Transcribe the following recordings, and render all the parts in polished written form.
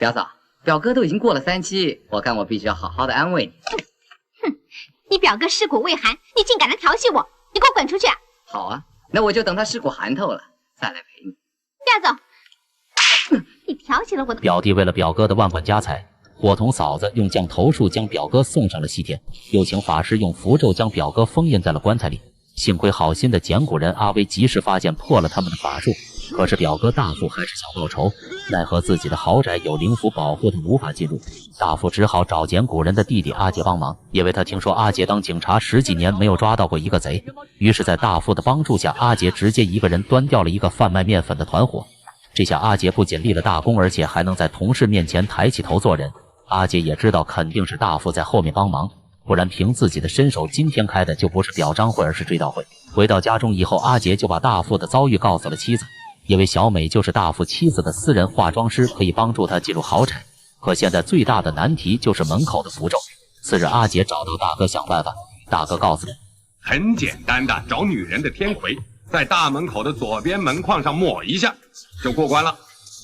表嫂，表哥都已经过了3期，我看我必须要好好的安慰你。哼，你表哥尸骨未寒，你竟敢来调戏我，你给我滚出去啊！好啊，那我就等他尸骨寒透了再来陪你。亚总，你调戏了我的表弟，为了表哥的万贯家财，伙同嫂子用降头术将表哥送上了西天，又请法师用符咒将表哥封印在了棺材里。幸亏好心的捡骨人阿威及时发现，破了他们的法术。可是表哥大富还是想报仇，奈何自己的豪宅有灵符保护，他无法进入。大富只好找捡骨人的弟弟阿杰帮忙，因为他听说阿杰当警察10几年没有抓到过一个贼。于是，在大富的帮助下，阿杰直接一个人端掉了一个贩卖面粉的团伙。这下阿杰不仅立了大功，而且还能在同事面前抬起头做人。阿杰也知道肯定是大富在后面帮忙，不然凭自己的身手，今天开的就不是表彰会，而是追悼会。回到家中以后，阿杰就把大富的遭遇告诉了妻子，因为小美就是大富妻子的私人化妆师，可以帮助他进入豪宅。可现在最大的难题就是门口的符咒。次日，阿杰找到大哥想办法，大哥告诉他，很简单的，找女人的天魁，在大门口的左边门框上抹一下，就过关了。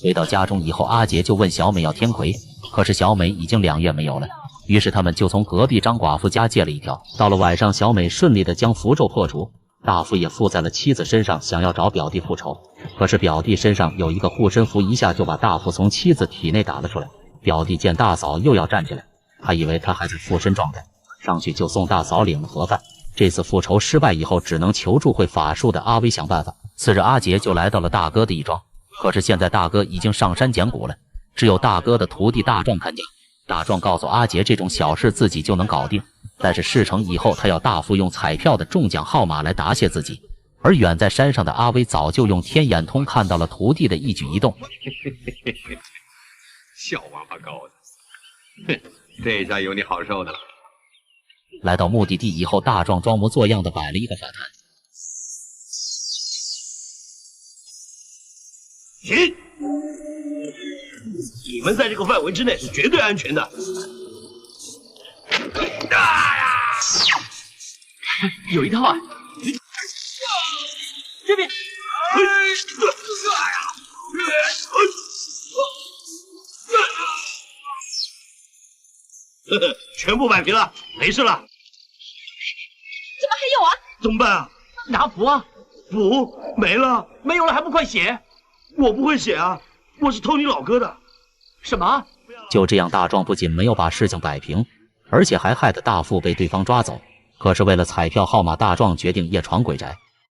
回到家中以后，阿杰就问小美要天魁，可是小美已经2月没有了。于是他们就从隔壁张寡妇家借了一条。到了晚上，小美顺利的将符咒破除，大富也附在了妻子身上，想要找表弟复仇。可是表弟身上有一个护身符，一下就把大富从妻子体内打了出来。表弟见大嫂又要站起来，还以为他还在附身状态，上去就送大嫂领了盒饭。这次复仇失败以后，只能求助会法术的阿威想办法。次日，阿杰就来到了大哥的义庄，可是现在大哥已经上山捡骨了，只有大哥的徒弟大壮看家。大壮告诉阿杰，这种小事自己就能搞定，但是事成以后，他要大富用彩票的中奖号码来答谢自己。而远在山上的阿威早就用天眼通看到了徒弟的一举一动。小王八羔子，哼，这下有你好受的了。来到目的地以后，大壮装模作样的摆了一个法坛。停！你们在这个范围之内是绝对安全的。有一套啊！这边。全部摆平了，没事了。怎么还有啊？怎么办啊？拿符啊！符没了，没有了还不快写？我不会写啊，我是偷你老哥的。什么？就这样，大壮不仅没有把事情摆平，而且还害得大富被对方抓走。可是为了彩票号码，大壮决定夜闯鬼宅。